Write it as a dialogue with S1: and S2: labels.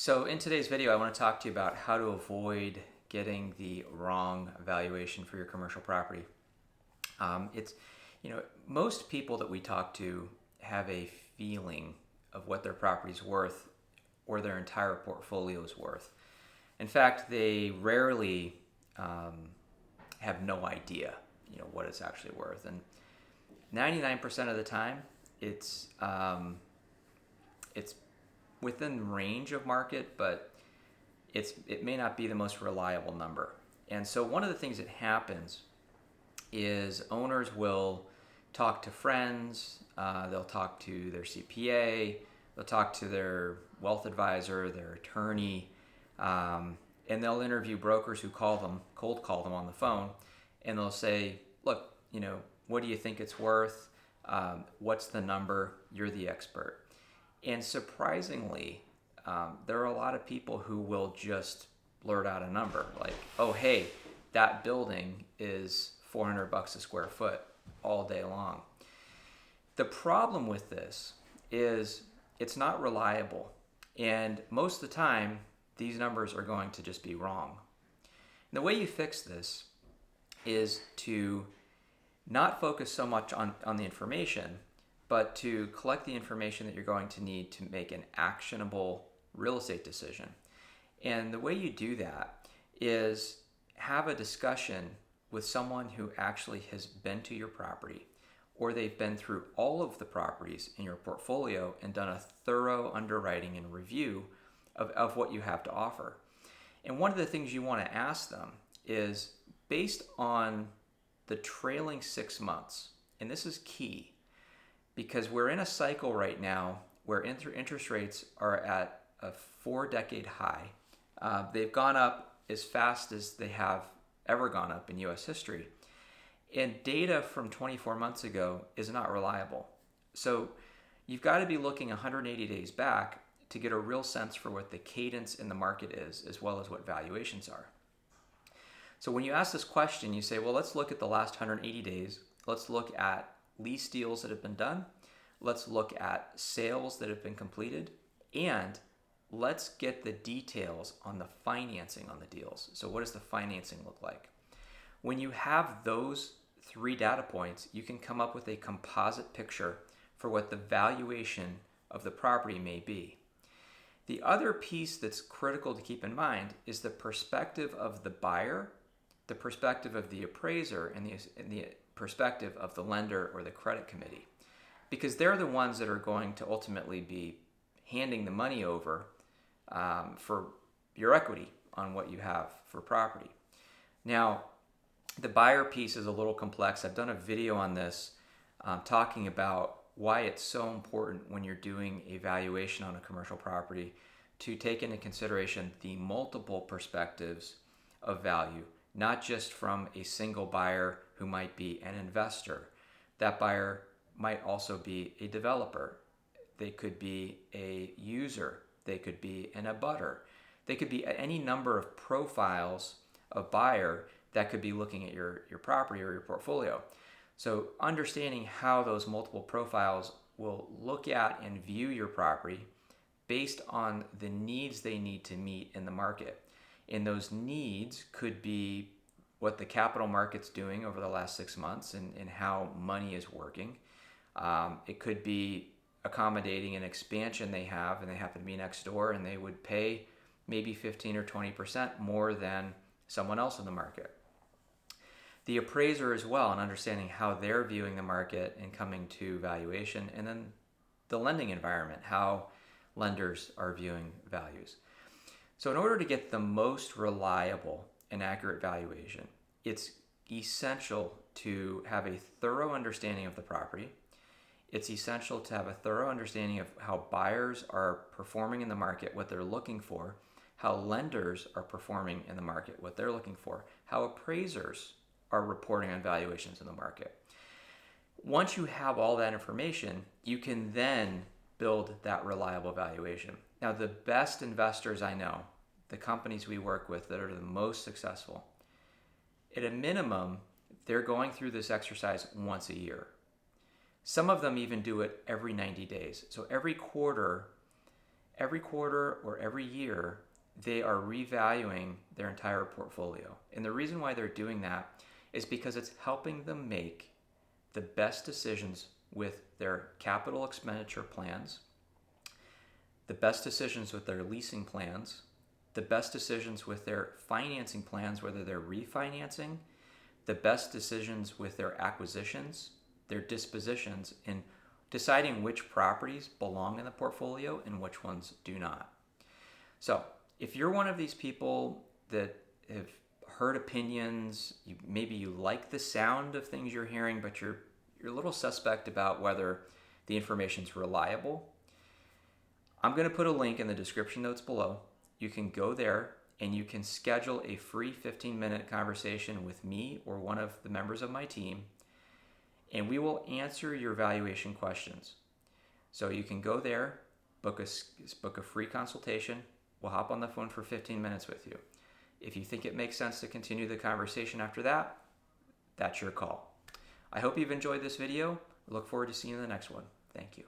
S1: So in today's video, I want to talk to you about how to avoid getting the wrong valuation for your commercial property. It's, most people that we talk to have a feeling of what their property's worth or their entire portfolio is worth. In fact, they rarely have no idea, what it's actually worth. And 99% of the time, it's within range of market, but it may not be the most reliable number. And so one of the things that happens is owners will talk to friends, they'll talk to their CPA, they'll talk to their wealth advisor, their attorney, and they'll interview brokers who cold call them on the phone, and they'll say, look, what do you think it's worth? What's the number? You're the expert. And surprisingly, there are a lot of people who will just blurt out a number like, oh, hey, that building is $400 a square foot all day long. The problem with this is it's not reliable. And most of the time, these numbers are going to just be wrong. And the way you fix this is to not focus so much on the information, but to collect the information that you're going to need to make an actionable real estate decision. And the way you do that is have a discussion with someone who actually has been to your property, or they've been through all of the properties in your portfolio and done a thorough underwriting and review of what you have to offer. And one of the things you want to ask them is, based on the trailing 6 months, and this is key, because we're in a cycle right now where interest rates are at a 4-decade high. They've gone up as fast as they have ever gone up in U.S. history. And data from 24 months ago is not reliable. So you've got to be looking 180 days back to get a real sense for what the cadence in the market is, as well as what valuations are. So when you ask this question, you say, well, let's look at the last 180 days. Let's look at lease deals that have been done. Let's look at sales that have been completed, and let's get the details on the financing on the deals. So what does the financing look like? When you have those 3 data points, you can come up with a composite picture for what the valuation of the property may be. The other piece that's critical to keep in mind is the perspective of the buyer, the perspective of the appraiser, and the perspective of the lender or the credit committee, because they're the ones that are going to ultimately be handing the money over for your equity on what you have for property. Now, the buyer piece is a little complex. I've done a video on this talking about why it's so important when you're doing a valuation on a commercial property to take into consideration the multiple perspectives of value, not just from a single buyer who might be an investor. That buyer might also be a developer. They could be a user. They could be an abutter. They could be any number of profiles of buyer that could be looking at your property or your portfolio. So understanding how those multiple profiles will look at and view your property based on the needs they need to meet in the market. And those needs could be what the capital market's doing over the last 6 months and how money is working. It could be accommodating an expansion they have, and they happen to be next door, and they would pay maybe 15 or 20% more than someone else in the market. The appraiser as well, and understanding how they're viewing the market and coming to valuation, and then the lending environment, how lenders are viewing values. So in order to get the most reliable and accurate valuation, it's essential to have a thorough understanding of the property. It's essential to have a thorough understanding of how buyers are performing in the market, what they're looking for, how lenders are performing in the market, what they're looking for, how appraisers are reporting on valuations in the market. Once you have all that information, you can then build that reliable valuation. Now, the best investors I know, the companies we work with that are the most successful, at a minimum, they're going through this exercise once a year. Some of them even do it every 90 days. So every quarter, every quarter or every year, they are revaluing their entire portfolio. And the reason why they're doing that is because it's helping them make the best decisions with their capital expenditure plans, the best decisions with their leasing plans, the best decisions with their financing plans, whether they're refinancing, the best decisions with their acquisitions, their dispositions, and deciding which properties belong in the portfolio and which ones do not. So if you're one of these people that have heard opinions, maybe you like the sound of things you're hearing, but you're a little suspect about whether the information's reliable, I'm going to put a link in the description notes below. You can go there and you can schedule a free 15-minute conversation with me or one of the members of my team, and we will answer your valuation questions. So you can go there, book a free consultation. We'll hop on the phone for 15 minutes with you. If you think it makes sense to continue the conversation after that, that's your call. I hope you've enjoyed this video. I look forward to seeing you in the next one. Thank you.